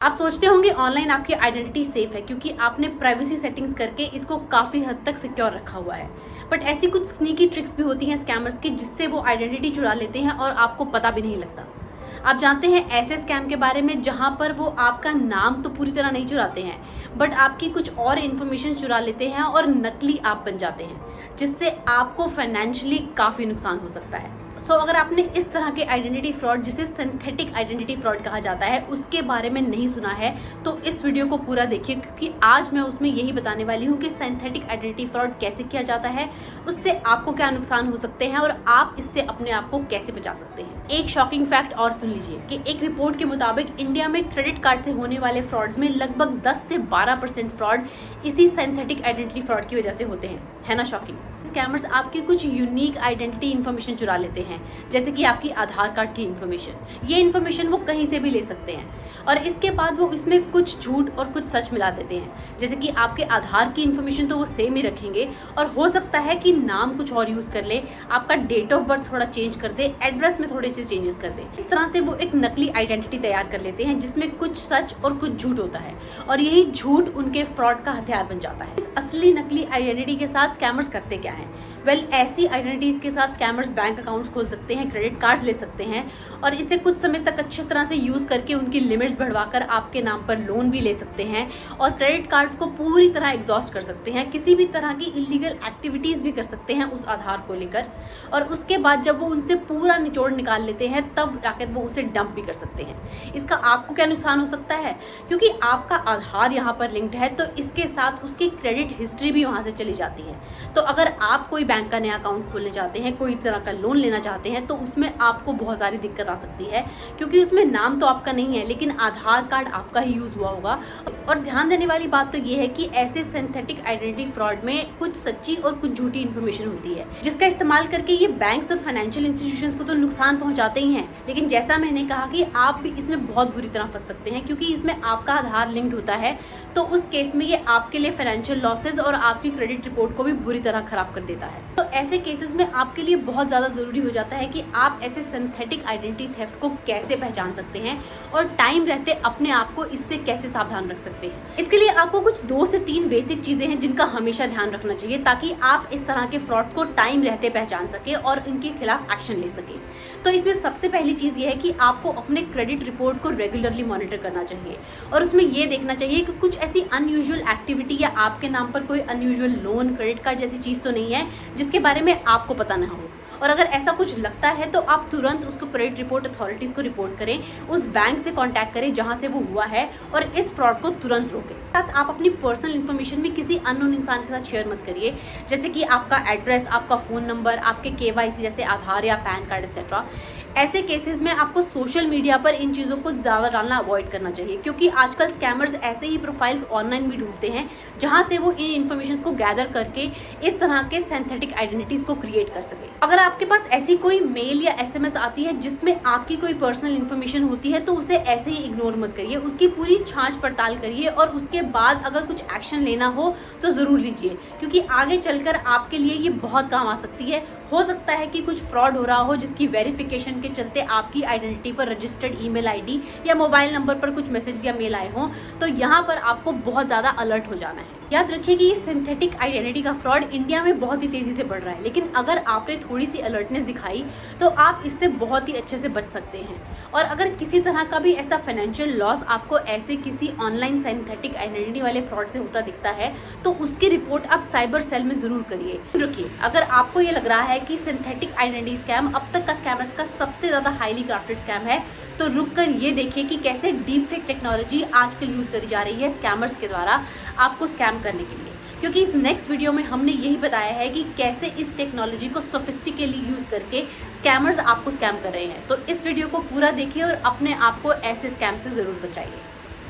आप सोचते होंगे ऑनलाइन आपकी आइडेंटिटी सेफ है क्योंकि आपने प्राइवेसी सेटिंग्स करके इसको काफ़ी हद तक सिक्योर रखा हुआ है। बट ऐसी कुछ स्नीकी ट्रिक्स भी होती हैं स्कैमर्स की जिससे वो आइडेंटिटी चुरा लेते हैं और आपको पता भी नहीं लगता। आप जानते हैं ऐसे स्कैम के बारे में जहां पर वो आपका नाम तो पूरी तरह नहीं चुराते हैं बट आपकी कुछ और इन्फॉर्मेशन चुरा लेते हैं और नकली आप बन जाते हैं, जिससे आपको फाइनेंशियली काफ़ी नुकसान हो सकता है। अगर आपने इस तरह के आइडेंटिटी फ्रॉड, जिसे सिंथेटिक आइडेंटिटी फ्रॉड कहा जाता है, उसके बारे में नहीं सुना है तो इस वीडियो को पूरा देखिए, क्योंकि आज मैं उसमें यही बताने वाली हूँ कि सिंथेटिक आइडेंटिटी फ्रॉड कैसे किया जाता है, उससे आपको क्या नुकसान हो सकते हैं और आप इससे अपने आप को कैसे बचा सकते हैं। एक शॉकिंग फैक्ट और सुन लीजिए कि एक रिपोर्ट के मुताबिक इंडिया में क्रेडिट कार्ड से होने वाले फ्रॉड्स में लगभग 10 से 12% फ्रॉड इसी सिंथेटिक आइडेंटिटी फ्रॉड की वजह से होते हैं। है ना शॉकिंग? स्कैमर्स आपकी कुछ यूनिक आइडेंटिटी इन्फॉर्मेशन चुरा लेते हैं, जैसे कि आपकी आधार कार्ड की इन्फॉर्मेशन। ये इन्फॉर्मेशन वो कहीं से भी ले सकते हैं और इसके बाद वो इसमें कुछ झूठ और कुछ सच मिला देते हैं। जैसे कि आपके आधार की इन्फॉर्मेशन तो वो सेम ही रखेंगे और हो सकता है कि नाम कुछ और यूज़ कर ले, आपका डेट ऑफ बर्थ थोड़ा चेंज कर दे, एड्रेस में थोड़े से चेंजेस कर दे। इस तरह से वो एक नकली आइडेंटिटी तैयार कर लेते हैं जिसमें कुछ सच और कुछ झूठ होता है और यही झूठ उनके फ्रॉड का हथियार बन जाता है। इस असली नकली आइडेंटिटी के साथ स्कैमर्स करते क्या है? ऐसी आइडेंटिटीज के साथ स्कैमर्स बैंक अकाउंट्स खोल सकते हैं, क्रेडिट कार्ड ले सकते हैं और इसे कुछ समय तक अच्छी तरह से यूज करके उनकी लिमिट्स बढ़वाकर आपके नाम पर लोन भी ले सकते हैं और क्रेडिट कार्ड्स को पूरी तरह एग्जॉस्ट कर सकते हैं। किसी भी तरह की इलीगल एक्टिविटीज भी कर सकते हैं उस आधार को लेकर और उसके बाद जब वो उनसे पूरा निचोड़ निकाल लेते हैं तब जाकर वो उसे डंप भी कर सकते हैं। इसका आपको क्या नुकसान हो सकता है? क्योंकि आपका आधार यहाँ पर लिंक्ड है तो इसके साथ उसकी क्रेडिट हिस्ट्री भी वहां से चली जाती है। तो अगर आप कोई बैंक का नया अकाउंट खोलने चाहते हैं, कोई तरह का लोन लेना चाहते हैं, तो उसमें आपको बहुत सारी दिक्कत आ सकती है, क्योंकि उसमें नाम तो आपका नहीं है लेकिन आधार कार्ड आपका ही यूज हुआ होगा। और ध्यान देने वाली बात तो ये है कि ऐसे सिंथेटिक आइडेंटिटी फ्रॉड में कुछ सच्ची और कुछ झूठी इन्फॉर्मेशन होती है जिसका इस्तेमाल करके ये बैंक्स और फाइनेंशियल इंस्टीट्यूशंस को तो नुकसान पहुंचाते ही हैं, लेकिन जैसा मैंने कहा कि आप भी इसमें बहुत बुरी तरह फंस सकते हैं, क्योंकि इसमें आपका आधार लिंक्ड होता है। तो उस केस में ये आपके लिए फाइनेंशियल लॉसेज और आपकी क्रेडिट रिपोर्ट को भी बुरी तरह खराब कर देता है। तो ऐसे केसेस में आपके लिए बहुत ज़्यादा ज़रूरी हो जाता है कि आप ऐसे सिंथेटिक आइडेंटिटी थेफ्ट को कैसे पहचान सकते हैं और टाइम रहते अपने आप को इससे कैसे सावधान रख सकते हैं। इसके लिए आपको कुछ 2 से 3 बेसिक चीज़ें हैं जिनका हमेशा ध्यान रखना चाहिए ताकि आप इस तरह के फ्रॉड को टाइम रहते पहचान सके और इनके खिलाफ एक्शन ले सके। तो इसमें सबसे पहली चीज़ ये है कि आपको अपने क्रेडिट रिपोर्ट को रेगुलरली मॉनिटर करना चाहिए और उसमें ये देखना चाहिए कि कुछ ऐसी अनयूजुअल एक्टिविटी या आपके नाम पर कोई अनयूजुअल लोन, क्रेडिट कार्ड जैसी चीज़ तो नहीं है जिसके बारे में आपको पता ना हो। और अगर ऐसा कुछ लगता है तो आप तुरंत उसको क्रेडिट रिपोर्ट अथॉरिटीज को रिपोर्ट करें, उस बैंक से कांटेक्ट करें जहां से वो हुआ है और इस फ्रॉड को तुरंत रोकें। साथ आप अपनी पर्सनल इन्फॉर्मेशन भी किसी अननोन इंसान के साथ शेयर मत करिए, जैसे कि आपका एड्रेस, आपका फ़ोन नंबर, आपके KYC जैसे आधार या पैन कार्ड एक्सेट्रा। ऐसे केसेस में आपको सोशल मीडिया पर इन चीज़ों को ज़्यादा डालना अवॉइड करना चाहिए, क्योंकि आजकल स्कैमर्स ऐसे ही प्रोफाइल्स ऑनलाइन भी ढूंढते हैं जहां से वो इन इन्फॉर्मेशन को गैदर करके इस तरह के सिंथेटिक आइडेंटिटीज को क्रिएट कर सके। अगर आपके पास ऐसी कोई मेल या SMS आती है जिसमें आपकी कोई पर्सनल इन्फॉर्मेशन होती है तो उसे ऐसे ही इग्नोर मत करिए, उसकी पूरी छांछ पड़ताल करिए और उसके बाद अगर कुछ एक्शन लेना हो तो ज़रूर लीजिए, क्योंकि आगे चलकर आपके लिए ये बहुत काम आ सकती है। हो सकता है कि कुछ फ्रॉड हो रहा हो जिसकी वेरिफिकेशन के चलते आपकी आइडेंटिटी पर रजिस्टर्ड ईमेल ID या मोबाइल नंबर पर कुछ मैसेज या मेल आए हों, तो यहाँ पर आपको बहुत ज़्यादा अलर्ट हो जाना है। याद रखिए कि ये सिंथेटिक आइडेंटिटी का फ्रॉड इंडिया में बहुत ही तेज़ी से बढ़ रहा है, लेकिन अगर आपने थोड़ी सी अलर्टनेस दिखाई तो आप इससे बहुत ही अच्छे से बच सकते हैं। और अगर किसी तरह का भी ऐसा फाइनेंशियल लॉस आपको ऐसे किसी ऑनलाइन सिंथेटिक आइडेंटिटी वाले फ्रॉड से होता दिखता है तो उसकी रिपोर्ट आप साइबर सेल में ज़रूर करिए। रखिए, अगर आपको ये लग रहा है कि सिंथेटिक आइडेंटिटी स्कैम अब तक का स्कैमर्स का सबसे ज़्यादा हाईली क्राफ्टेड स्कैम है, तो रुक कर ये देखिए कि कैसे डीप फेक टेक्नोलॉजी आजकल यूज़ करी जा रही है स्कैमर्स के द्वारा आपको स्कैम करने के लिए। क्योंकि इस नेक्स्ट वीडियो में हमने यही बताया है कि कैसे इस टेक्नोलॉजी को सोफिस्टिकेटली यूज़ करके स्कैमर्स आपको स्कैम कर रहे हैं। तो इस वीडियो को पूरा देखिए और अपने आप को ऐसे स्कैम से ज़रूर बचाइए।